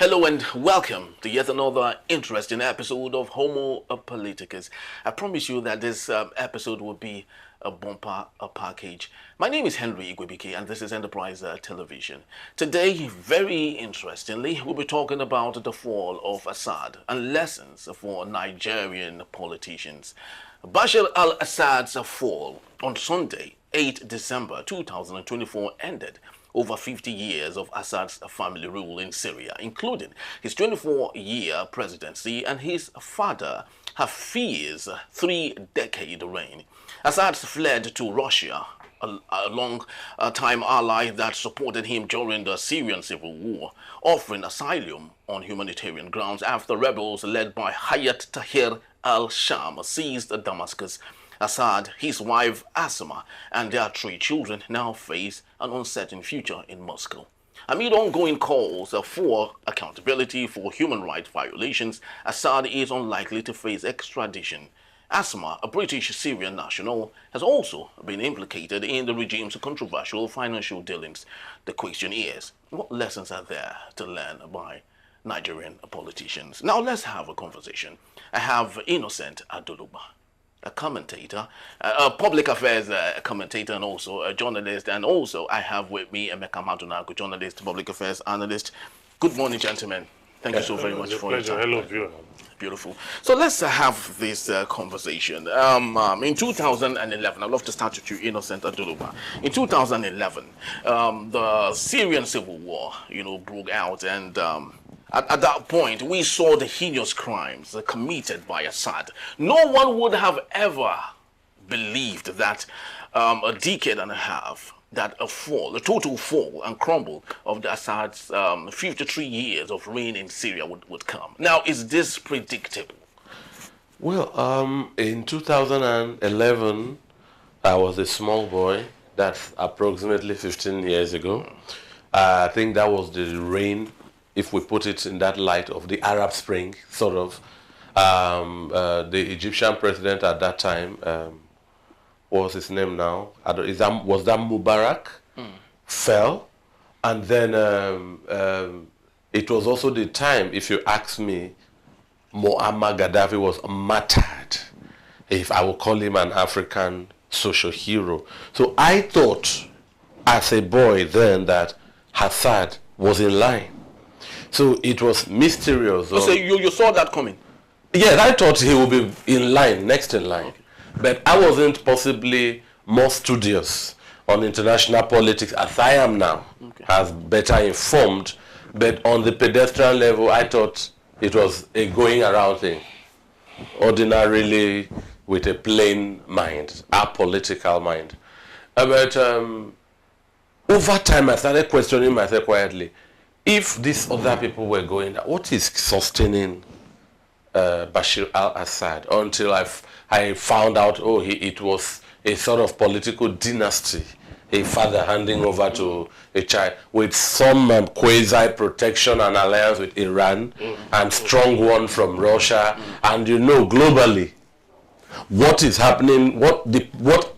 Hello and welcome to yet another interesting episode of Homo Politicus. I promise you that this episode will be a bumper, a package. My name is Henry Igwebike and this is Enterprise Television. Today, very interestingly, we'll be talking about the fall of Assad and lessons for Nigerian politicians. Bashar al-Assad's fall on Sunday, 8 December 2024 ended over 50 years of Assad's family rule in Syria, including his 24-year presidency and his father Hafiz's 3-decade reign. Assad fled to Russia, a long-time ally that supported him during the Syrian civil war, offering asylum on humanitarian grounds after rebels led by Hayat Tahrir al-Sham seized Damascus. Assad, his wife Asma, and their 3 children now face an uncertain future in Moscow. Amid ongoing calls for accountability for human rights violations, Assad is unlikely to face extradition. Asma, a British Syrian national, has also been implicated in the regime's controversial financial dealings. The question is, what lessons are there to learn by Nigerian politicians? Now let's have a conversation. I have Innocent Adoluba, a commentator, a public affairs commentator, and also a journalist. And also I have with me Emeka Madunaku, journalist, public affairs analyst. Good morning, gentlemen. Thank you so very much for your time. Hello, viewer. Beautiful. So let's have this conversation. In 2011, I'd love to start with you, Innocent Adoluba. In 2011, the Syrian civil war, broke out, and at that point, we saw the heinous crimes committed by Assad. No one would have ever believed that a decade and a half, that a total fall and crumble of the Assad's 53 years of reign in Syria would come. Now, is this predictable? Well, in 2011, I was a small boy. That's approximately 15 years ago. I think that was the reign, if we put it in that light, of the Arab Spring, sort of. The Egyptian president at that time, what was his name now? Was that Mubarak? Fell. And then it was also the time, if you ask me, Muammar Gaddafi was martyred, if I would call him an African social hero. So I thought, as a boy then, that Assad was in line. So it was mysterious. So you saw that coming? Yes, I thought he would be in line, next in line. Okay. But I wasn't possibly more studious on international politics as I am now, as better informed. But on the pedestrian level, I thought it was a going around thing, ordinarily with a plain mind, apolitical mind. But over time, I started questioning myself quietly. If these other people were going, what is sustaining Bashar al-Assad? Until I found out, it was a sort of political dynasty, a father handing over to a child with some quasi-protection and alliance with Iran and strong one from Russia. And globally, what is happening, what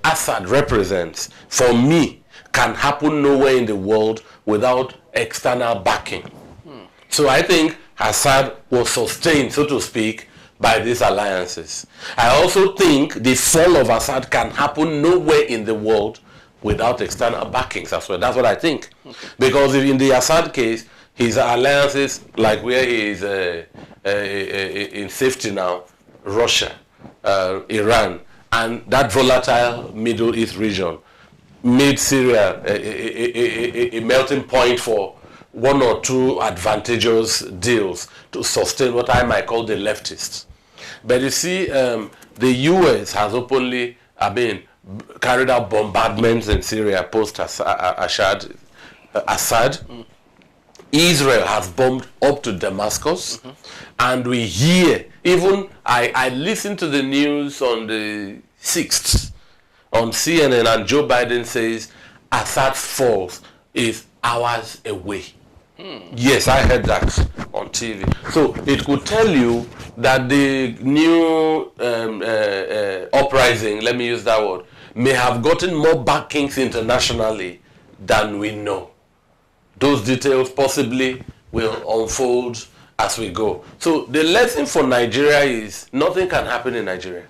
Assad represents, for me, can happen nowhere in the world without external backing. So I think Assad was sustained, so to speak, by these alliances. I also think the fall of Assad can happen nowhere in the world without external backings as well. That's what I think. Because if in the Assad case, his alliances, like where he is in safety now, Russia, Iran, and that volatile Middle East region, made Syria a melting point for 1 or 2 advantageous deals to sustain what I might call the leftists. But you see, the U.S. has openly, carried out bombardments in Syria post-Assad. Israel has bombed up to Damascus, and we hear, even I listened to the news on the 6th, on CNN, and Joe Biden says Assad's fall is hours away. Yes, I heard that on TV. So it could tell you that the new uprising, let me use that word, may have gotten more backings internationally than we know. Those details possibly will unfold as we go. So the lesson for Nigeria is nothing can happen in Nigeria.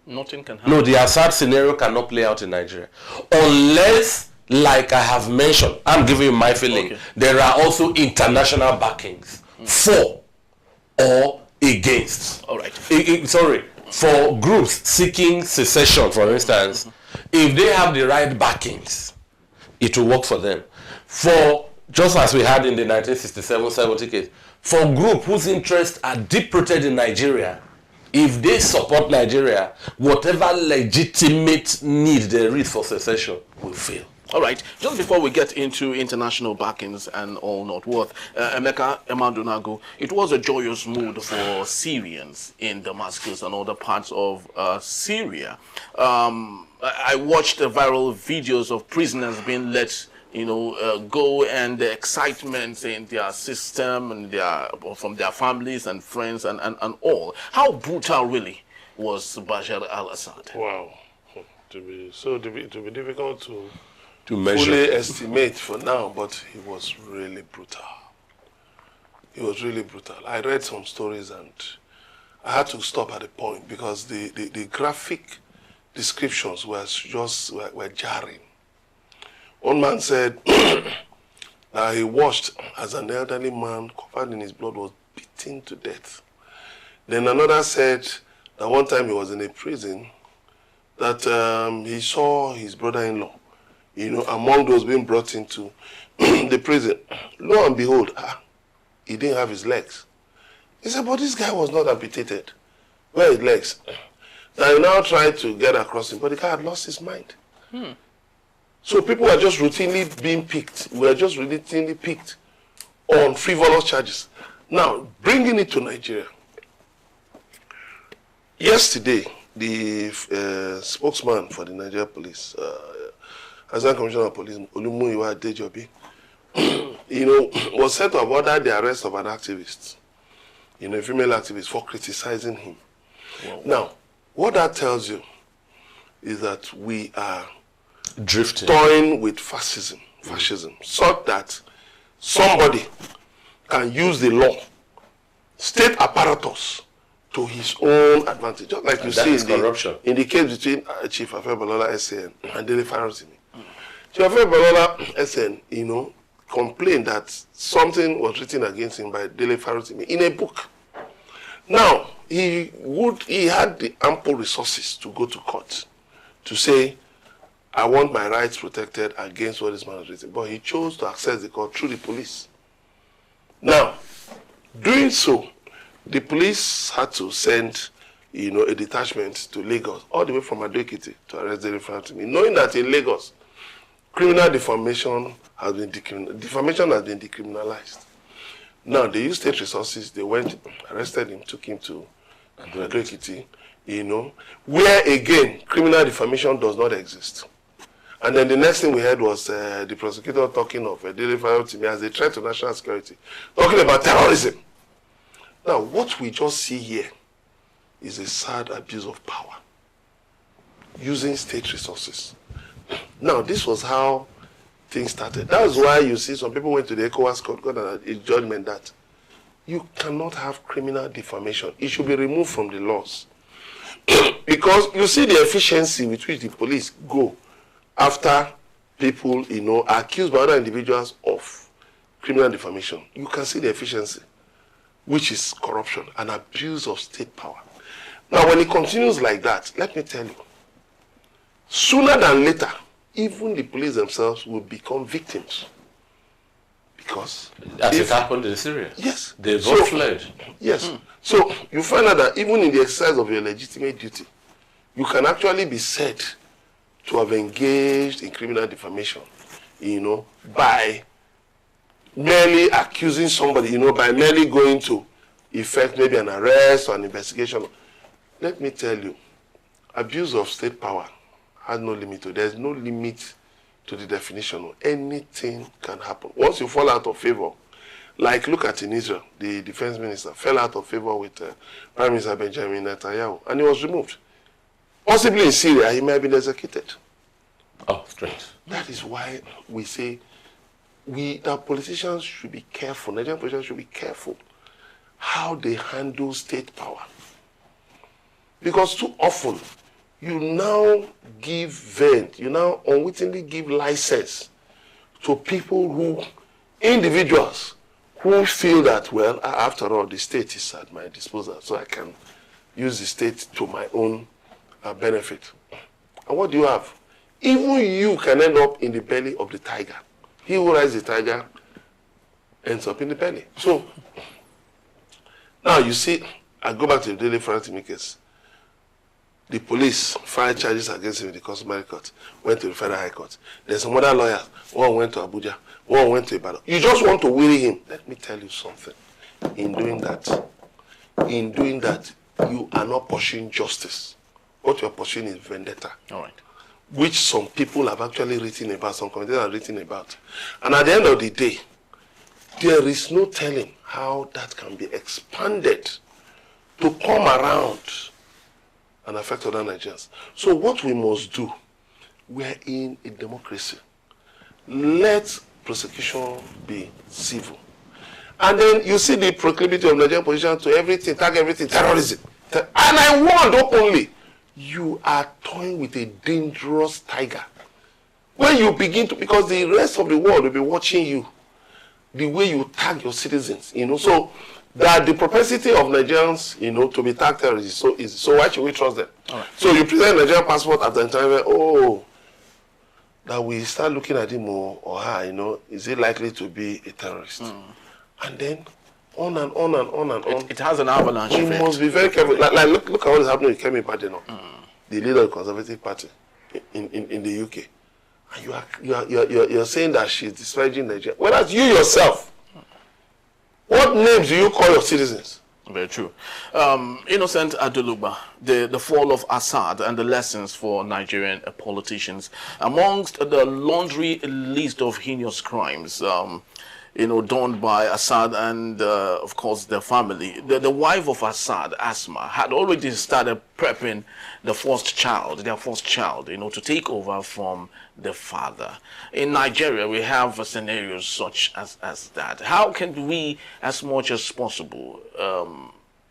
Nothing can happen. No, the Assad scenario cannot play out in Nigeria. Unless, like I have mentioned, I'm giving you my feeling, Okay. there are also international backings for or against. All right. Sorry, for groups seeking secession, for instance, if they have the right backings, it will work for them. For, just as we had in the 1967-70 case, for group whose interests are deep-rooted in Nigeria, if they support Nigeria, whatever legitimate need there is for secession will fail. All right. Just before we get into international backings and all not worth, Emeka Emadunago, it was a joyous mood for Syrians in Damascus and other parts of Syria. I watched the viral videos of prisoners being let, go, and the excitement in their system and from their families and friends and all. How brutal really was Bashar al-Assad? Wow. To be difficult to measure. fully estimate for now, but it was really brutal. It was really brutal. I read some stories and I had to stop at a point because the graphic descriptions were jarring. One man said that he watched as an elderly man covered in his blood was beaten to death. Then another said that one time he was in a prison that he saw his brother-in-law, among those being brought into the prison. Lo and behold, he didn't have his legs. He said, but this guy was not amputated. Where are his legs? Now he now tried to get across him, but the guy had lost his mind. So people were just routinely being picked. We were just routinely picked on frivolous charges. Now, bringing it to Nigeria. Yesterday, the spokesman for the Nigeria police, Assistant Commissioner of Police, Olumuyiwa Adejobi, was said to have ordered the arrest of an activist, a female activist, for criticizing him. Wow. Now, what that tells you is that we are drifting, toying with fascism, such that somebody can use the law, state apparatus, to his own advantage. Just like you see in the case between Chief Afebalola SN and Dele Farotimi. Chief Afebalola SN, complained that something was written against him by Dele Farotimi in a book. Now, he had the ample resources to go to court to say, I want my rights protected against what this man has written. But he chose to access the court through the police. Now, doing so, the police had to send, a detachment to Lagos, all the way from Ado-Ekiti to arrest Dele Farotimi, knowing that in Lagos, criminal defamation has been decriminalized. Now, they used state resources. They went, arrested him, took him to Ado-Ekiti, where, again, criminal defamation does not exist. And then the next thing we heard was the prosecutor talking of Dele Farotimi as a threat to national security, talking about terrorism. Now, what we just see here is a sad abuse of power, using state resources. Now, this was how things started. That's why you see some people went to the ECOWAS court, got a judgment that you cannot have criminal defamation. It should be removed from the laws. Because you see the efficiency with which the police go after people, accused by other individuals of criminal defamation. You can see the efficiency, which is corruption and abuse of state power. Now, when it continues like that, let me tell you, sooner than later, even the police themselves will become victims. Because as it happened in Syria. Yes. They both fled. Yes. So you find out that even in the exercise of your legitimate duty, you can actually be said to have engaged in criminal defamation, by merely accusing somebody, by merely going to effect maybe an arrest or an investigation. Let me tell you, abuse of state power has no limit. There's no limit to the definition. Anything can happen. Once you fall out of favor, like look at in Israel, the defense minister fell out of favor with Prime Minister Benjamin Netanyahu, and he was removed. Possibly in Syria, he may have been executed. Oh, straight. That is why we say that politicians should be careful, Nigerian politicians should be careful how they handle state power. Because too often, you now give vent, you now unwittingly give license to people individuals who feel that, well, after all, the state is at my disposal, so I can use the state to my own benefit. And what do you have? Even you can end up in the belly of the tiger. He who rides the tiger ends up in the belly. So, now you see, I go back to the daily frantic case. The police filed charges against him in the customary court, went to the Federal High Court. There's some other lawyers. One went to Abuja, one went to Ibadan. You just want to weary him. Let me tell you something. In doing that, you are not pursuing justice. What you are pursuing is vendetta. All right. Which some people have actually written about, some committees have written about. And at the end of the day, there is no telling how that can be expanded to come around and affect other Nigerians. So what we must do, we're in a democracy. Let prosecution be civil. And then you see the proclivity of Nigerian politicians to everything, tag everything, terrorism. And I warned openly, you are toying with a dangerous tiger. When you begin to, because the rest of the world will be watching you, the way you tag your citizens, so that the propensity of Nigerians, to be tagged terrorists so easy. So why should we trust them? Right. So you present a Nigerian passport after the time, that we start looking at him or her, is he likely to be a terrorist? And then on and on and on and on. It has an avalanche effect. We must be very careful. Look at what is happening with Kemi Badenoch, the leader of the Conservative Party in the UK. And you're saying that she's disparaging Nigeria. Whereas you yourself, what names do you call your citizens? Very true. Innocent Aduluba, the fall of Assad and the lessons for Nigerian politicians. Amongst the laundry list of heinous crimes, done by Assad and, of course, their family. The wife of Assad, Asma, had already started prepping their first child, to take over from the father. In Nigeria, we have scenarios such as that. How can we, as much as possible,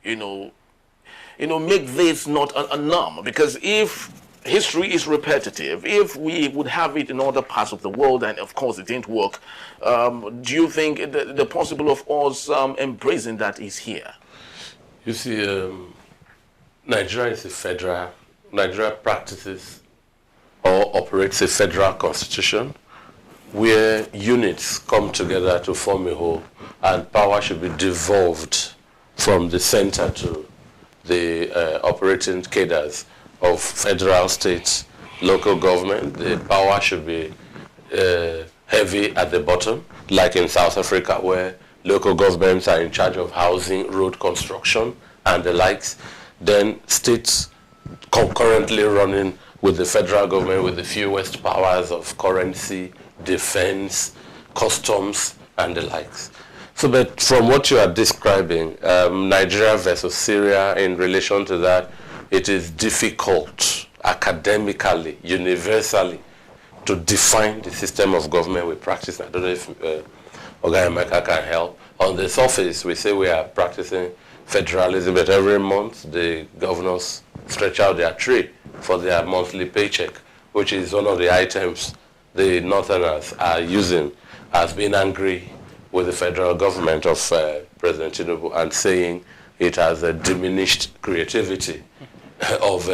make this not a norm? Because if history is repetitive, if we would have it in other parts of the world, and of course it didn't work, do you think the possible of us embracing that is here? You see, Nigeria is a federal, Nigeria practices or operates a federal constitution where units come together to form a whole, and power should be devolved from the center to the operating cadres of federal, state, local government. The power should be heavy at the bottom, like in South Africa, where local governments are in charge of housing, road construction, and the likes. Then states concurrently running with the federal government with the fewest powers of currency, defense, customs, and the likes. So, but from what you are describing, Nigeria versus Syria, in relation to that, it is difficult academically, universally, to define the system of government we practice. I don't know if Oga Emeka can help. On the surface, we say we are practicing federalism, but every month the governors stretch out their tray for their monthly paycheck, which is one of the items the Northerners are using as being angry with the federal government of President Tinubu and saying it has a diminished creativity of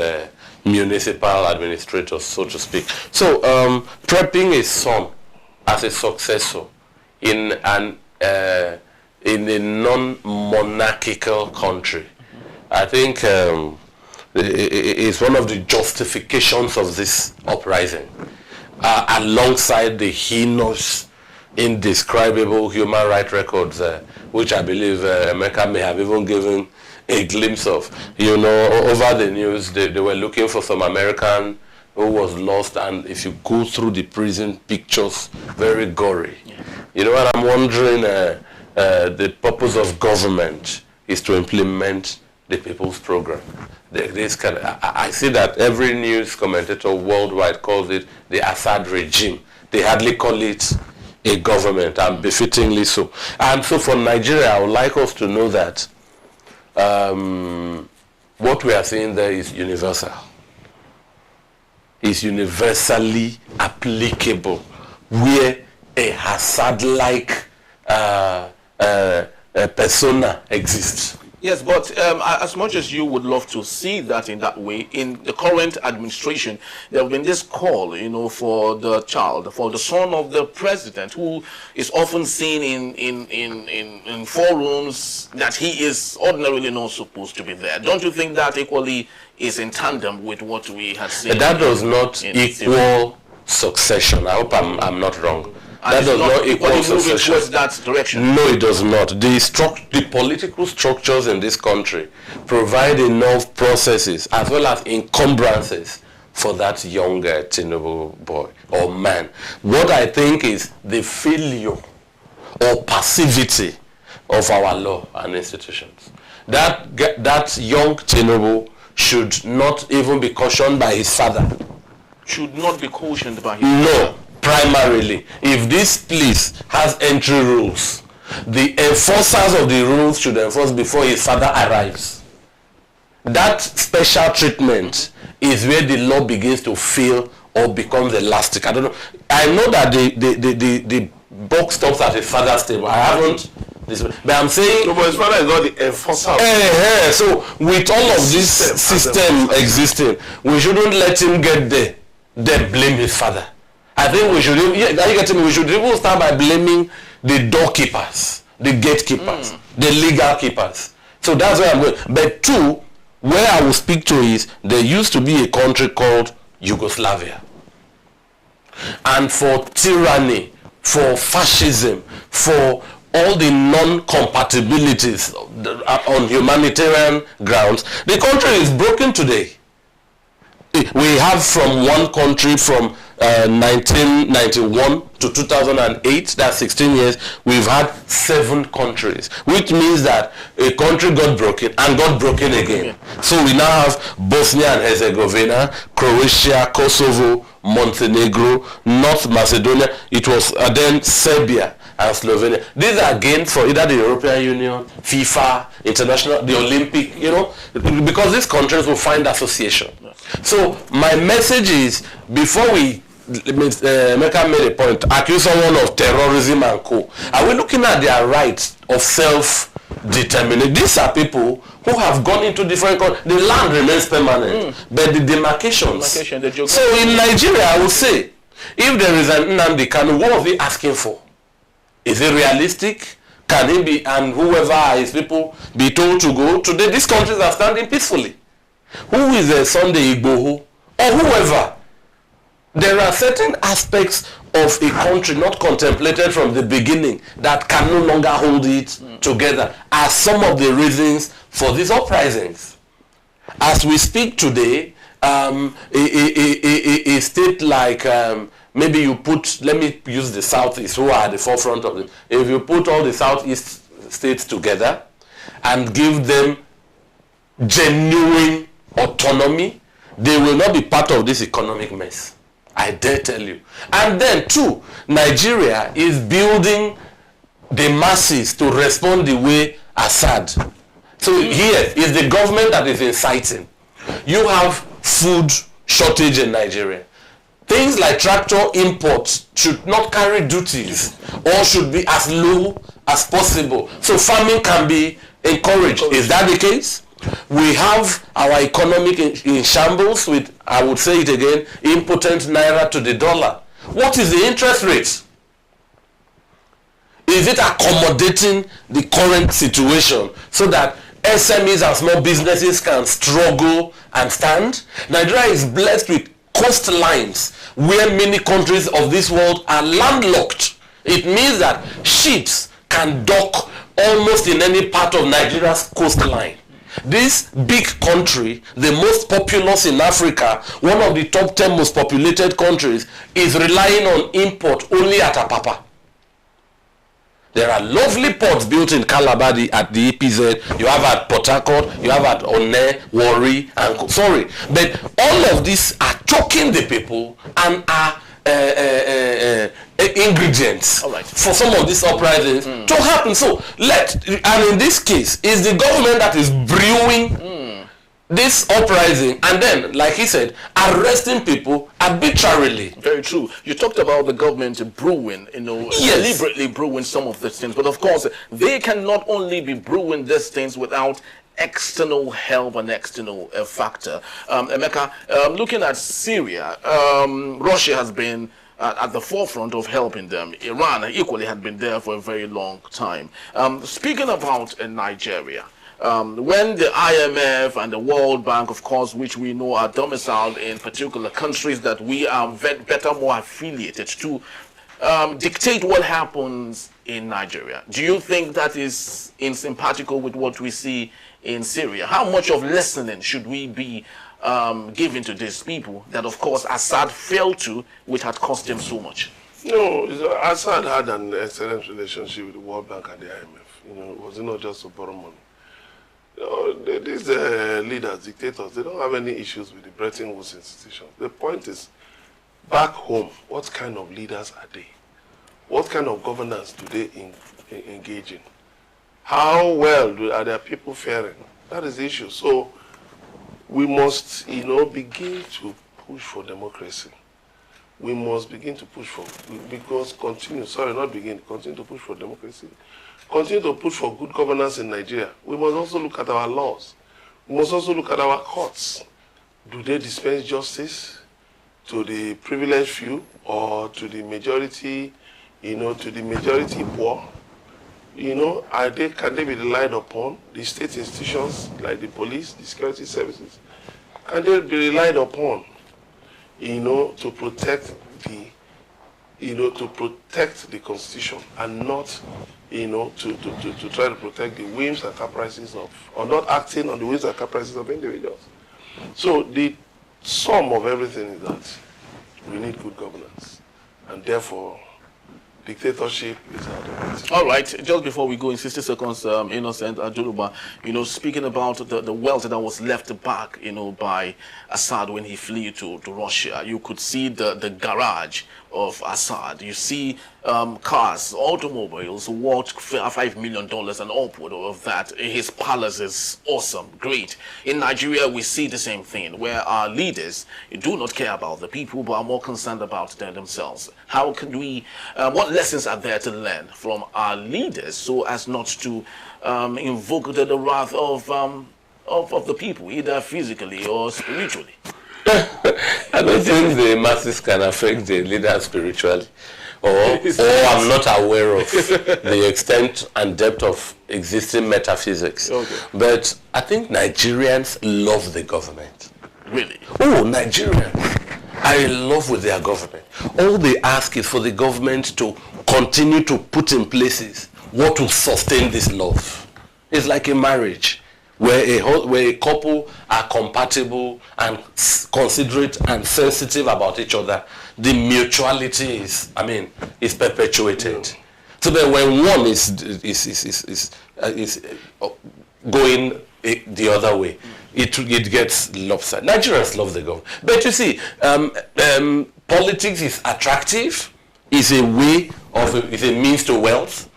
municipal administrators, so to speak. So prepping a son as a successor in a non-monarchical country, I think is one of the justifications of this uprising, alongside the heinous, indescribable human rights records, which I believe Emeka may have even given a glimpse of. Over the news, they were looking for some American who was lost, and if you go through the prison pictures, very gory. And I'm wondering, the purpose of government is to implement the people's program. I see that every news commentator worldwide calls it the Assad regime. They hardly call it a government, and befittingly so. And so for Nigeria, I would like us to know that what we are saying there is universal. Is universally applicable, where a Assad-like persona exists. Yes, but as much as you would love to see that in that way, in the current administration, there have been this call, for the child, for the son of the president, who is often seen in forums that he is ordinarily not supposed to be there. Don't you think that equally is in tandem with what we had seen? That does not equal succession. I hope I'm not wrong. That does not equal succession. Towards that direction. No, it does not. The political structures in this country provide enough processes as well as encumbrances for that younger Tinubu boy or man. What I think is the failure or passivity of our law and institutions. That young Tinubu should not even be cautioned by his father. Should not be cautioned by his father? No. Primarily, if this place has entry rules, the enforcers of the rules should enforce before his father arrives. That special treatment is where the law begins to fail or becomes elastic. I don't know. I know that the buck stops at his father's table. I haven't. But I'm saying... No, but his father is not the enforcer. So with all of this system existing, we shouldn't let him get there, then blame his father. I think we should, we should even start by blaming the doorkeepers, the gatekeepers, the legal keepers. So that's where I'm going. But two, where I will speak to is, there used to be a country called Yugoslavia. And for tyranny, for fascism, for all the non-compatibilities on humanitarian grounds, the country is broken today. We have from one country from 1991 to 2008, that's 16 years, we've had 7 countries, which means that a country got broken and got broken again. So we now have Bosnia and Herzegovina, Croatia, Kosovo, Montenegro, North Macedonia, it was then Serbia and Slovenia. These are gains for either the European Union, FIFA, international, the Olympic, because these countries will find association. So my message is, before we Mecca made a point, accuse someone of terrorism and co. Are we looking at their rights of self-determination? These are people who have gone into different countries. The land remains permanent, but the demarcations. So in Nigeria, I would say, if there is an Nnamdi Kanu, what was he asking for? Is it realistic? Can he be, and whoever are his people, be told to go? Today, these countries are standing peacefully. Who is a Sunday Igboho? Or whoever? There are certain aspects of a country not contemplated from the beginning that can no longer hold it together as some of the reasons for these uprisings. As we speak today, a state like, maybe you put, let me use the Southeast, who are at the forefront of it. If you put all the Southeast states together and give them genuine autonomy, they will not be part of this economic mess. I dare tell you. And then, two, Nigeria is building the masses to respond the way Assad. So here is the government that is inciting. You have food shortage in Nigeria. Things like tractor imports should not carry duties or should be as low as possible. So farming can be encouraged. Is that the case? We have our economic in shambles with, I would say it again, impotent naira to the dollar. What is the interest rate? Is it accommodating the current situation so that SMEs and small businesses can struggle and stand? Nigeria is blessed with coastlines where many countries of this world are landlocked. It means that ships can dock almost in any part of Nigeria's coastline. This big country, the most populous in Africa, one of the top 10 most populated countries, is relying on import only at Apapa. There are lovely ports built in Calabar at the EPZ. You have at Port Harcourt, you have at Onne, Warri, and sorry. But all of these are choking the people and are ingredients All right. for some of these uprisings to happen. So and in this case, it's the government that is brewing this uprising, and then, like he said, arresting people arbitrarily. Very true. You talked about the government brewing, deliberately brewing some of these things. But of course, they can not only be brewing these things without external help and external factor. Emeka, looking at Syria, Russia has been at the forefront of helping them. Iran equally had been there for a very long time. Speaking about Nigeria, when the IMF and the World Bank, of course, which we know are domiciled in particular countries that we are better more affiliated to, dictate what happens in Nigeria, do you think that is incompatible with what we see in Syria? How much of listening should we be giving to these people that, of course, Assad failed to, which had cost him so much? No, Assad had an excellent relationship with the World Bank and the IMF. It was not just to borrow money. These leaders, dictators, they don't have any issues with the Bretton Woods institutions. The point is, back home, what kind of leaders are they? What kind of governance do they engage in? How well are their people faring? That is the issue. So we must, begin to push for democracy. We must begin to push for, continue to push for democracy. Continue to push for good governance in Nigeria. We must also look at our laws. We must also look at our courts. Do they dispense justice to the privileged few or to the majority, to the majority poor? Can they be relied upon? The state institutions like the police, the security services, can they be relied upon, to protect the constitution and not, to try to protect the whims and caprices or not acting on the whims and caprices of individuals. So the sum of everything is that we need good governance, and therefore dictatorship is out of it. All right, just before we go in 60 seconds, Innocent Ajuluba, speaking about the wealth that was left back, by Assad when he fled to Russia, you could see the garage of Assad. You see cars, automobiles worth $5 million and upward of that. His palace is awesome, great. In Nigeria, we see the same thing, where our leaders do not care about the people, but are more concerned about themselves. How can we, what lessons are there to learn from our leaders so as not to invoke the wrath of the people, either physically or spiritually? I don't think the masses can affect the leader spiritually, or I'm not aware of the extent and depth of existing metaphysics. Okay. But I think Nigerians love the government. Really? Oh, Nigerians are in love with their government. All they ask is for the government to continue to put in places what will sustain this love. It's like a marriage, where a couple are compatible and considerate and sensitive about each other. The mutuality is perpetuated. So that when one is going the other way, it gets lopsided. Nigerians love the government, but you see, politics is attractive. Is a way of is a means to wealth.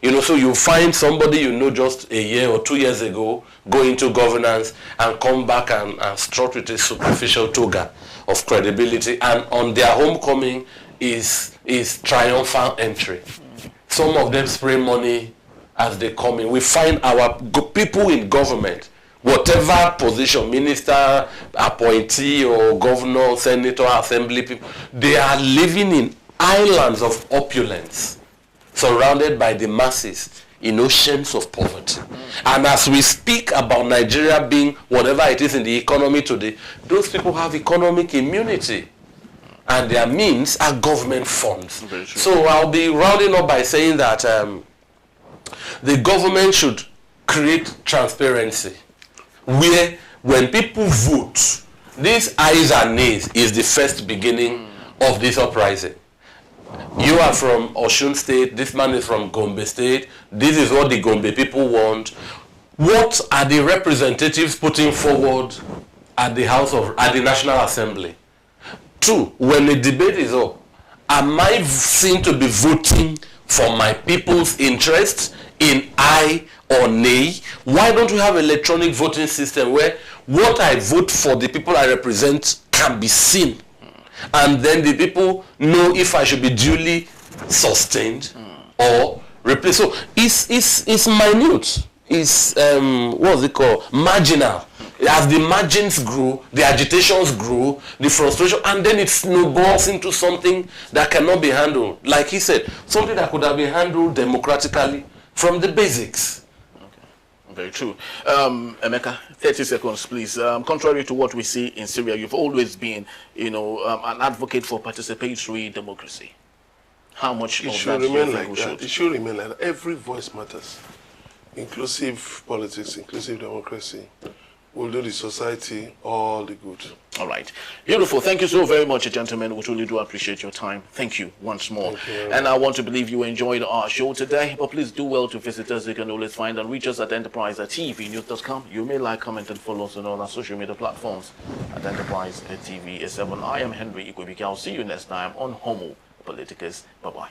So you find somebody just a year or 2 years ago go into governance and come back and strut with a superficial toga of credibility, and on their homecoming is triumphant entry. Some of them spray money as they come in. We find our people in government, whatever position, minister, appointee, or governor, senator, assembly people, they are living in islands of opulence, surrounded by the masses in oceans of poverty. And as we speak about Nigeria being whatever it is in the economy today, those people have economic immunity, and their means are government funds. So I'll be rounding up by saying that the government should create transparency, where when people vote, these ayes and nays is the first beginning of this uprising. You are from Osun State, this man is from Gombe State, this is what the Gombe people want. What are the representatives putting forward at the National Assembly? Two, when the debate is up, am I seen to be voting for my people's interest in aye or nay? Why don't we have electronic voting system where what I vote for the people I represent can be seen, and then the people know if I should be duly sustained or replaced? So it's minute. It's what's it called? Marginal. As the margins grew, the agitations grew, the frustration, and then it snowballs into something that cannot be handled. Like he said, something that could have been handled democratically from the basics. Okay. Very true. Emeka, 30 seconds, please. Contrary to what we see in Syria, you've always been, an advocate for participatory democracy. How much it of should that remain do you like think we that? should? It should remain like that. Every voice matters. Inclusive politics, inclusive democracy will do the society all the good. All right. Beautiful. Thank you so very much, gentlemen. We truly do appreciate your time. Thank you once more. Thank you. And I want to believe you enjoyed our show today. But please do well to visit us. You can always find and reach us at enterprise@tvnews.com. You may like, comment, and follow us on all our social media platforms at Enterprise TV 7. I am Henry Ikwebike. I'll see you next time on Homo Politicus. Bye-bye.